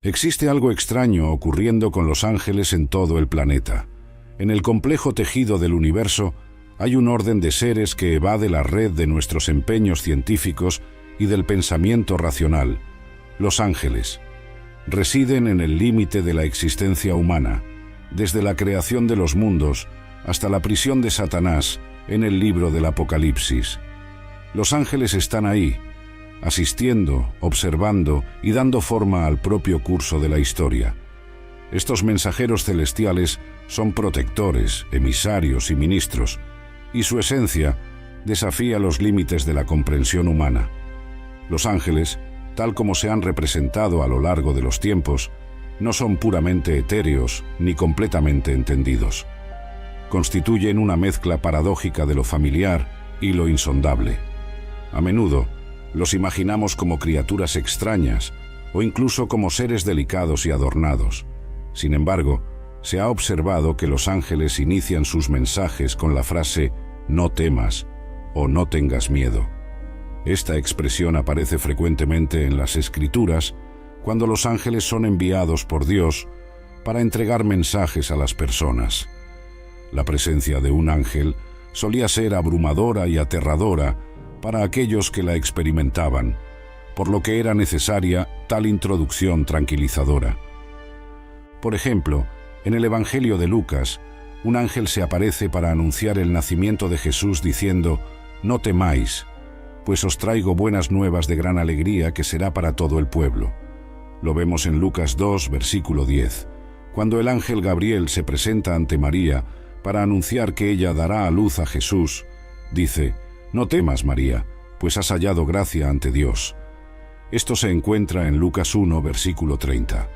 Existe algo extraño ocurriendo con los ángeles en todo el planeta. En el complejo tejido del universo hay un orden de seres que evade la red de nuestros empeños científicos y del pensamiento racional. Los ángeles residen en el límite de la existencia humana, desde la creación de los mundos hasta la prisión de Satanás en el libro del Apocalipsis. Los ángeles están ahí, asistiendo, observando y dando forma al propio curso de la historia. Estos mensajeros celestiales son protectores, emisarios y ministros, y su esencia desafía los límites de la comprensión humana. Los ángeles, tal como se han representado a lo largo de los tiempos, no son puramente etéreos ni completamente entendidos. Constituyen una mezcla paradójica de lo familiar y lo insondable. A menudo los imaginamos como criaturas extrañas o incluso como seres delicados y adornados. Sin embargo, se ha observado que los ángeles inician sus mensajes con la frase «no temas» o «no tengas miedo». Esta expresión aparece frecuentemente en las Escrituras cuando los ángeles son enviados por Dios para entregar mensajes a las personas. La presencia de un ángel solía ser abrumadora y aterradora para aquellos que la experimentaban, por lo que era necesaria tal introducción tranquilizadora. Por ejemplo, en el Evangelio de Lucas, un ángel se aparece para anunciar el nacimiento de Jesús diciendo: «No temáis, pues os traigo buenas nuevas de gran alegría que será para todo el pueblo». Lo vemos en Lucas 2, versículo 10, cuando el ángel Gabriel se presenta ante María para anunciar que ella dará a luz a Jesús. Dice: «No temas, María, pues has hallado gracia ante Dios». Esto se encuentra en Lucas 1, versículo 30.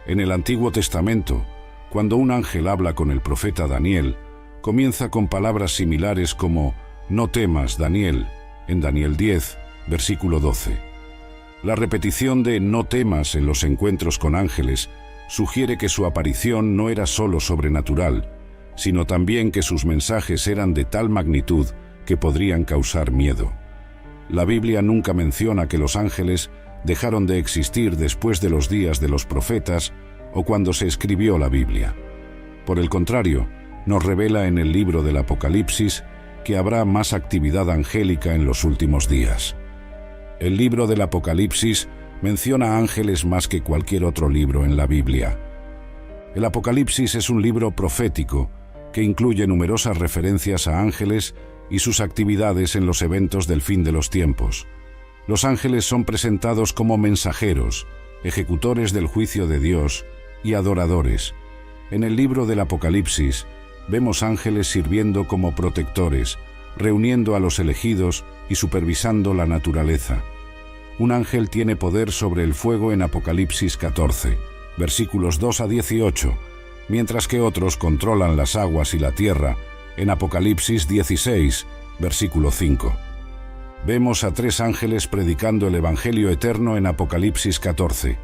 En el Antiguo Testamento, cuando un ángel habla con el profeta Daniel, comienza con palabras similares como «No temas, Daniel», en Daniel 10, versículo 12. La repetición de «no temas» en los encuentros con ángeles sugiere que su aparición no era solo sobrenatural, sino también que sus mensajes eran de tal magnitud que podrían causar miedo. La Biblia nunca menciona que los ángeles dejaron de existir después de los días de los profetas o cuando se escribió la Biblia. Por el contrario, nos revela en el libro del Apocalipsis que habrá más actividad angélica en los últimos días. El libro del Apocalipsis menciona ángeles más que cualquier otro libro en la Biblia. El Apocalipsis es un libro profético que incluye numerosas referencias a ángeles y sus actividades en los eventos del fin de los tiempos. Los ángeles son presentados como mensajeros, ejecutores del juicio de Dios y adoradores. En el libro del Apocalipsis vemos ángeles sirviendo como protectores, reuniendo a los elegidos y supervisando la naturaleza. Un ángel tiene poder sobre el fuego en Apocalipsis 14, versículos 2 a 18, mientras que otros controlan las aguas y la tierra en Apocalipsis 16, versículo 5. Vemos a 3 ángeles predicando el Evangelio eterno en Apocalipsis 14.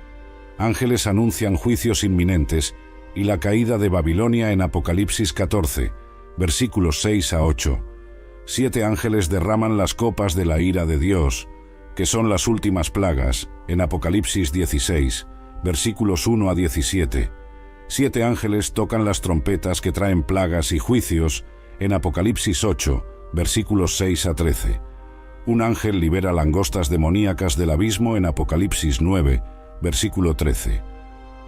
Ángeles anuncian juicios inminentes y la caída de Babilonia en Apocalipsis 14, versículos 6 a 8. 7 ángeles derraman las copas de la ira de Dios, que son las últimas plagas, en Apocalipsis 16, versículos 1 a 17. 7 ángeles tocan las trompetas que traen plagas y juicios, en Apocalipsis 8, versículos 6 a 13. Un ángel libera langostas demoníacas del abismo en Apocalipsis 9, versículo 13.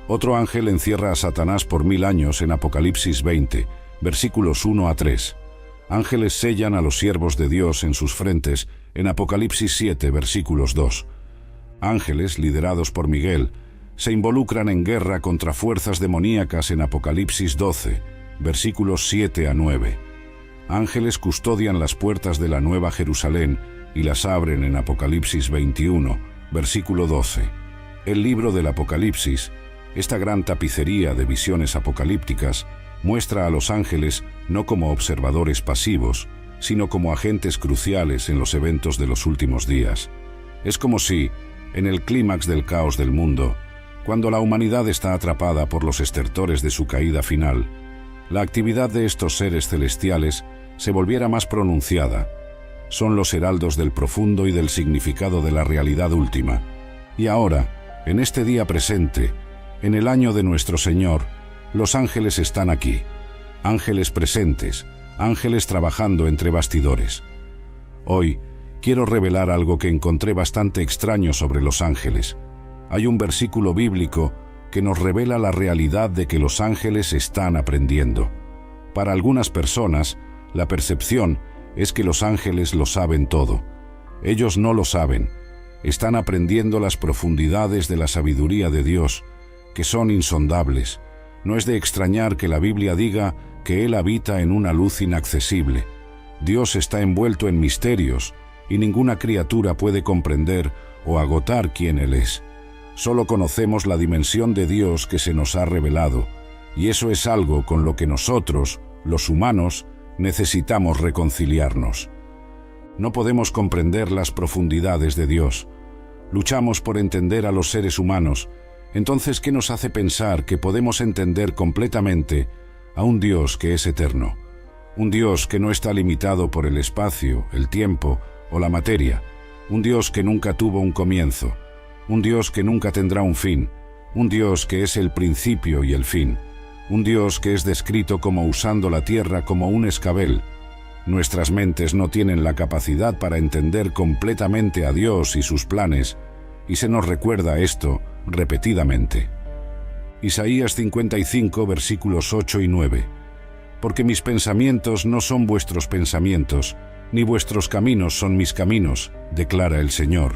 Otro ángel encierra a Satanás por 1000 años en Apocalipsis 20, versículos 1 a 3. Ángeles sellan a los siervos de Dios en sus frentes en Apocalipsis 7, versículos 2. Ángeles, liderados por Miguel, se involucran en guerra contra fuerzas demoníacas en Apocalipsis 12, versículos 7 a 9. Ángeles custodian las puertas de la Nueva Jerusalén y las abren en Apocalipsis 21, versículo 12. El libro del Apocalipsis, esta gran tapicería de visiones apocalípticas, muestra a los ángeles no como observadores pasivos, sino como agentes cruciales en los eventos de los últimos días. Es como si, en el clímax del caos del mundo, cuando la humanidad está atrapada por los estertores de su caída final, la actividad de estos seres celestiales se volviera más pronunciada. Son los heraldos del profundo y del significado de la realidad última. Y ahora, en este día presente, En el año de nuestro Señor, los ángeles están aquí, ángeles presentes, ángeles trabajando entre bastidores. Hoy quiero revelar algo que encontré bastante extraño sobre los ángeles. Hay un versículo bíblico que nos revela la realidad de que los ángeles están aprendiendo. Para algunas personas, la percepción es que los ángeles lo saben todo. Ellos no lo saben. Están aprendiendo las profundidades de la sabiduría de Dios, que son insondables. No es de extrañar que la Biblia diga que Él habita en una luz inaccesible. Dios está envuelto en misterios y ninguna criatura puede comprender o agotar quién Él es. Solo conocemos la dimensión de Dios que se nos ha revelado, y eso es algo con lo que nosotros, los humanos, necesitamos reconciliarnos. No podemos comprender las profundidades de Dios. Luchamos por entender a los seres humanos. Entonces, ¿qué nos hace pensar que podemos entender completamente a un Dios que es eterno? Un Dios que no está limitado por el espacio, el tiempo o la materia. Un Dios que nunca tuvo un comienzo. Un Dios que nunca tendrá un fin. Un Dios que es el principio y el fin. Un Dios que es descrito como usando la tierra como un escabel. Nuestras mentes no tienen la capacidad para entender completamente a Dios y sus planes, y se nos recuerda esto repetidamente. Isaías 55, versículos 8 y 9. Porque mis pensamientos no son vuestros pensamientos, ni vuestros caminos son mis caminos, declara el Señor.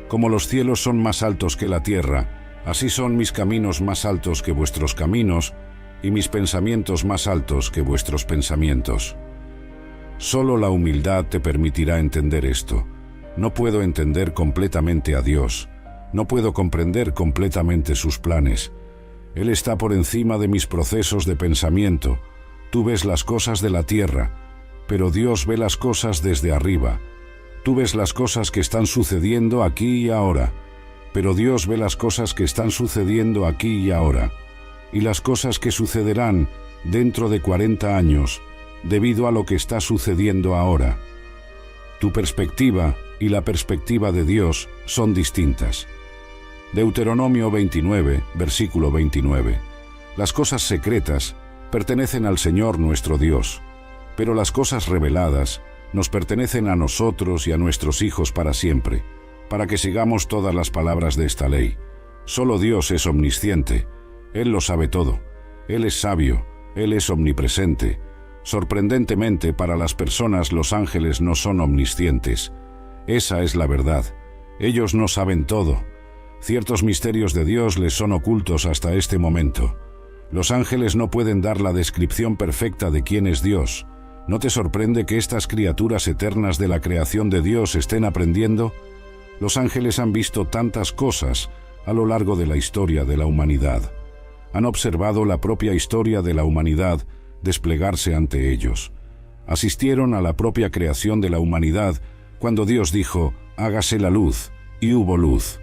Como los cielos son más altos que la tierra, así son mis caminos más altos que vuestros caminos, y mis pensamientos más altos que vuestros pensamientos. Solo la humildad te permitirá entender esto. No puedo entender completamente a Dios. No puedo comprender completamente sus planes. Él está por encima de mis procesos de pensamiento. Tú ves las cosas de la tierra, pero Dios ve las cosas desde arriba. Tú ves las cosas que están sucediendo aquí y ahora, pero Dios ve las cosas que están sucediendo aquí y ahora, y las cosas que sucederán dentro de 40 años, debido a lo que está sucediendo ahora. Tu perspectiva y la perspectiva de Dios son distintas. Deuteronomio 29, versículo 29. Las cosas secretas pertenecen al Señor nuestro Dios, pero las cosas reveladas nos pertenecen a nosotros y a nuestros hijos para siempre, para que sigamos todas las palabras de esta ley. Solo Dios es omnisciente. Él lo sabe todo. Él es sabio. Él es omnipresente. Sorprendentemente, para las personas los ángeles no son omniscientes. Esa es la verdad. Ellos no saben todo. Ciertos misterios de Dios les son ocultos hasta este momento. Los ángeles no pueden dar la descripción perfecta de quién es Dios. ¿No te sorprende que estas criaturas eternas de la creación de Dios estén aprendiendo? Los ángeles han visto tantas cosas a lo largo de la historia de la humanidad. Han observado la propia historia de la humanidad desplegarse ante ellos. Asistieron a la propia creación de la humanidad cuando Dios dijo, hágase la luz, y hubo luz.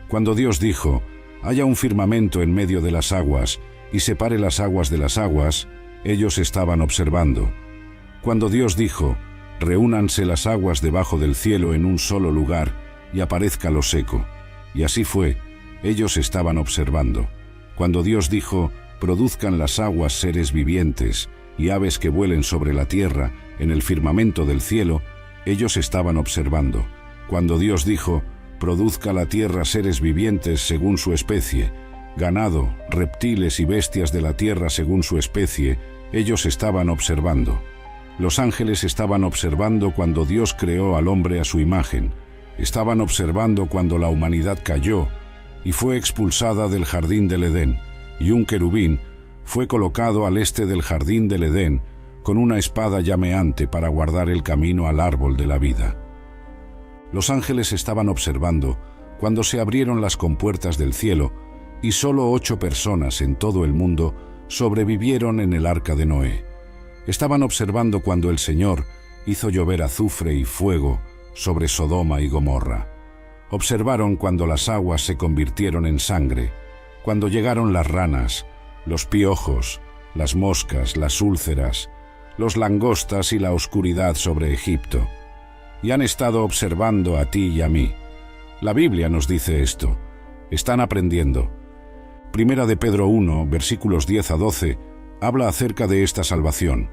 Cuando Dios dijo, haya un firmamento en medio de las aguas, y separe las aguas de las aguas, ellos estaban observando. Cuando Dios dijo, reúnanse las aguas debajo del cielo en un solo lugar, y aparezca lo seco. Y así fue, ellos estaban observando. Cuando Dios dijo, produzcan las aguas seres vivientes y aves que vuelen sobre la tierra en el firmamento del cielo, ellos estaban observando. Cuando Dios dijo, produzca la tierra seres vivientes según su especie, ganado, reptiles y bestias de la tierra según su especie, ellos estaban observando. Los ángeles estaban observando cuando Dios creó al hombre a su imagen. Estaban observando cuando la humanidad cayó y fue expulsada del jardín del Edén, y un querubín fue colocado al este del jardín del Edén con una espada llameante para guardar el camino al árbol de la vida. Los ángeles estaban observando cuando se abrieron las compuertas del cielo y solo 8 personas en todo el mundo sobrevivieron en el arca de Noé. Estaban observando cuando el Señor hizo llover azufre y fuego sobre Sodoma y Gomorra. Observaron cuando las aguas se convirtieron en sangre, cuando llegaron las ranas, los piojos, las moscas, las úlceras, los langostas y la oscuridad sobre Egipto. Y han estado observando a ti y a mí. La Biblia nos dice esto. Están aprendiendo. Primera de Pedro 1, versículos 10 a 12, habla acerca de esta salvación.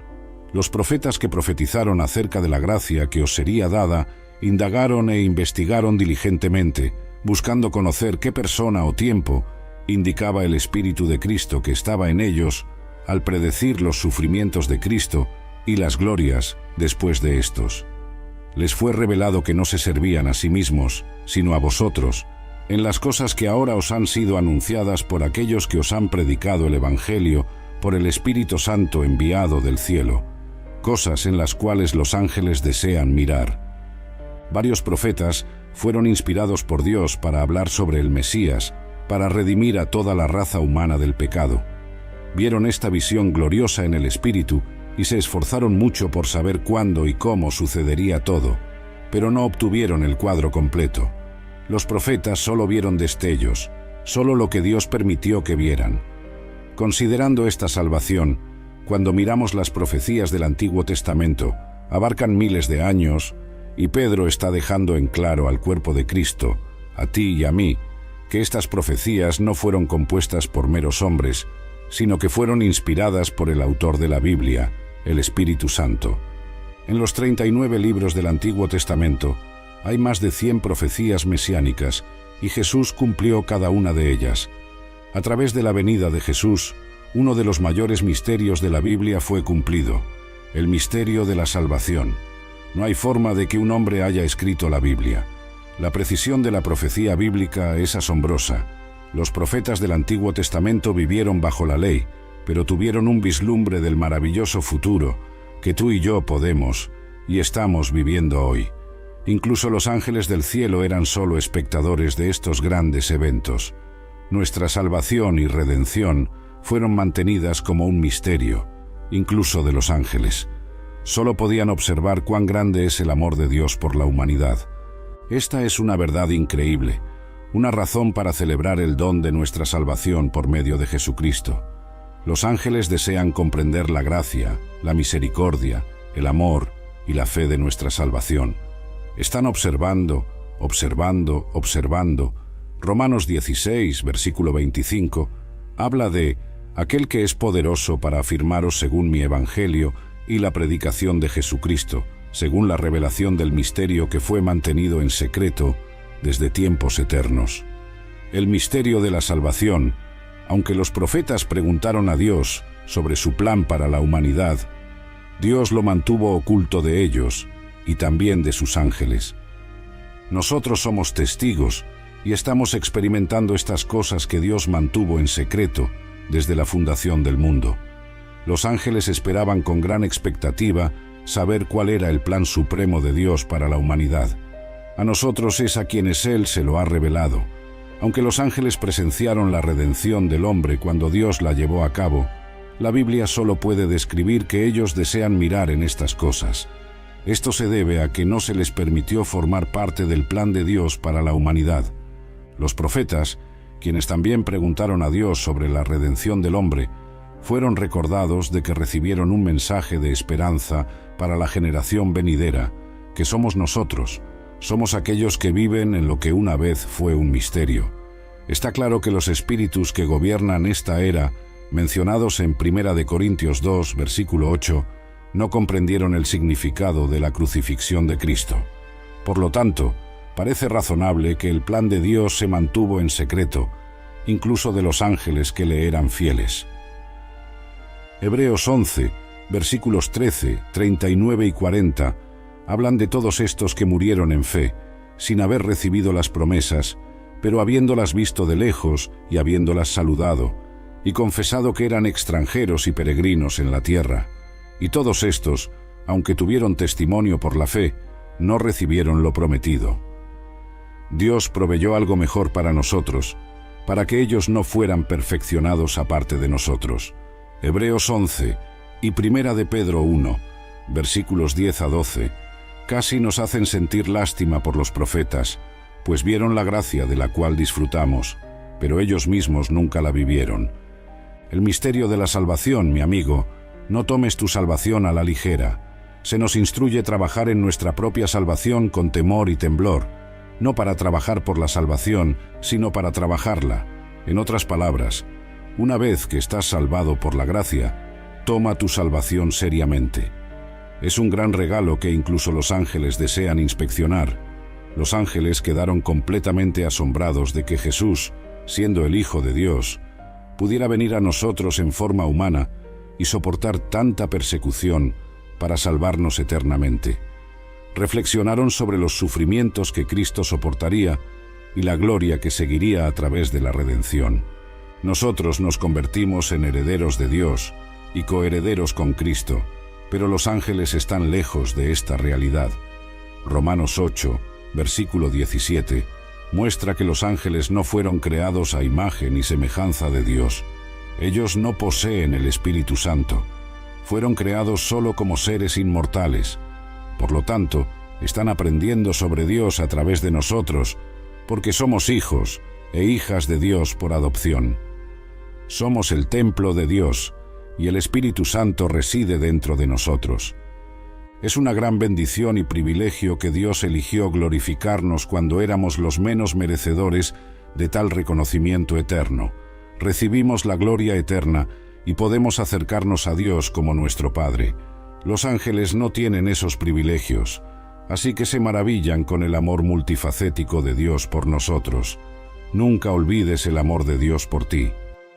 Los profetas que profetizaron acerca de la gracia que os sería dada, indagaron e investigaron diligentemente, buscando conocer qué persona o tiempo indicaba el Espíritu de Cristo que estaba en ellos, al predecir los sufrimientos de Cristo y las glorias después de estos. Les fue revelado que no se servían a sí mismos, sino a vosotros, en las cosas que ahora os han sido anunciadas por aquellos que os han predicado el Evangelio por el Espíritu Santo enviado del cielo, cosas en las cuales los ángeles desean mirar. Varios profetas fueron inspirados por Dios para hablar sobre el Mesías, para redimir a toda la raza humana del pecado. Vieron esta visión gloriosa en el Espíritu y se esforzaron mucho por saber cuándo y cómo sucedería todo, pero no obtuvieron el cuadro completo. Los profetas solo vieron destellos, solo lo que Dios permitió que vieran. Considerando esta salvación, cuando miramos las profecías del Antiguo Testamento, abarcan miles de años, y Pedro está dejando en claro al cuerpo de Cristo, a ti y a mí, que estas profecías no fueron compuestas por meros hombres, sino que fueron inspiradas por el autor de la Biblia, el Espíritu Santo. En los 39 libros del Antiguo Testamento hay más de 100 profecías mesiánicas, y Jesús cumplió cada una de ellas. A través de la venida de Jesús, uno de los mayores misterios de la Biblia fue cumplido, el misterio de la salvación. No hay forma de que un hombre haya escrito la Biblia. La precisión de la profecía bíblica es asombrosa. Los profetas del Antiguo Testamento vivieron bajo la ley, pero tuvieron un vislumbre del maravilloso futuro que tú y yo podemos y estamos viviendo hoy. Incluso los ángeles del cielo eran solo espectadores de estos grandes eventos. Nuestra salvación y redención fueron mantenidas como un misterio, incluso de los ángeles. Solo podían observar cuán grande es el amor de Dios por la humanidad. Esta es una verdad increíble, una razón para celebrar el don de nuestra salvación por medio de Jesucristo. Los ángeles desean comprender la gracia, la misericordia, el amor y la fe de nuestra salvación. Están observando. Romanos 16, versículo 25, habla de aquel que es poderoso para afirmaros según mi evangelio y la predicación de Jesucristo, según la revelación del misterio que fue mantenido en secreto desde tiempos eternos. El misterio de la salvación, aunque los profetas preguntaron a Dios sobre su plan para la humanidad, Dios lo mantuvo oculto de ellos y también de sus ángeles. Nosotros somos testigos y estamos experimentando estas cosas que Dios mantuvo en secreto desde la fundación del mundo. Los ángeles esperaban con gran expectativa saber cuál era el plan supremo de Dios para la humanidad. A nosotros es a quienes Él se lo ha revelado. Aunque los ángeles presenciaron la redención del hombre cuando Dios la llevó a cabo, la Biblia solo puede describir que ellos desean mirar en estas cosas. Esto se debe a que no se les permitió formar parte del plan de Dios para la humanidad. Los profetas, quienes también preguntaron a Dios sobre la redención del hombre, fueron recordados de que recibieron un mensaje de esperanza para la generación venidera, que somos nosotros. Somos aquellos que viven en lo que una vez fue un misterio. Está claro que los espíritus que gobiernan esta era, mencionados en 1 Corintios 2, versículo 8, no comprendieron el significado de la crucifixión de Cristo. Por lo tanto, parece razonable que el plan de Dios se mantuvo en secreto, incluso de los ángeles que le eran fieles. Hebreos 11, versículos 13, 39 y 40, hablan de todos estos que murieron en fe, sin haber recibido las promesas, pero habiéndolas visto de lejos y habiéndolas saludado, y confesado que eran extranjeros y peregrinos en la tierra. Y todos estos, aunque tuvieron testimonio por la fe, no recibieron lo prometido. Dios proveyó algo mejor para nosotros, para que ellos no fueran perfeccionados aparte de nosotros. Hebreos 11 y 1 de Pedro 1, versículos 10 a 12, casi nos hacen sentir lástima por los profetas, pues vieron la gracia de la cual disfrutamos, pero ellos mismos nunca la vivieron. El misterio de la salvación, mi amigo, no tomes tu salvación a la ligera. Se nos instruye trabajar en nuestra propia salvación con temor y temblor, no para trabajar por la salvación, sino para trabajarla. En otras palabras, una vez que estás salvado por la gracia, toma tu salvación seriamente. Es un gran regalo que incluso los ángeles desean inspeccionar. Los ángeles quedaron completamente asombrados de que Jesús, siendo el Hijo de Dios, pudiera venir a nosotros en forma humana y soportar tanta persecución para salvarnos eternamente. Reflexionaron sobre los sufrimientos que Cristo soportaría y la gloria que seguiría a través de la redención. Nosotros nos convertimos en herederos de Dios y coherederos con Cristo, pero los ángeles están lejos de esta realidad. Romanos 8, versículo 17, muestra que los ángeles no fueron creados a imagen y semejanza de Dios. Ellos no poseen el Espíritu Santo. Fueron creados solo como seres inmortales. Por lo tanto, están aprendiendo sobre Dios a través de nosotros, porque somos hijos e hijas de Dios por adopción. Somos el templo de Dios, y el Espíritu Santo reside dentro de nosotros. Es una gran bendición y privilegio que Dios eligió glorificarnos cuando éramos los menos merecedores de tal reconocimiento eterno. Recibimos la gloria eterna y podemos acercarnos a Dios como nuestro Padre. Los ángeles no tienen esos privilegios, así que se maravillan con el amor multifacético de Dios por nosotros. Nunca olvides el amor de Dios por ti.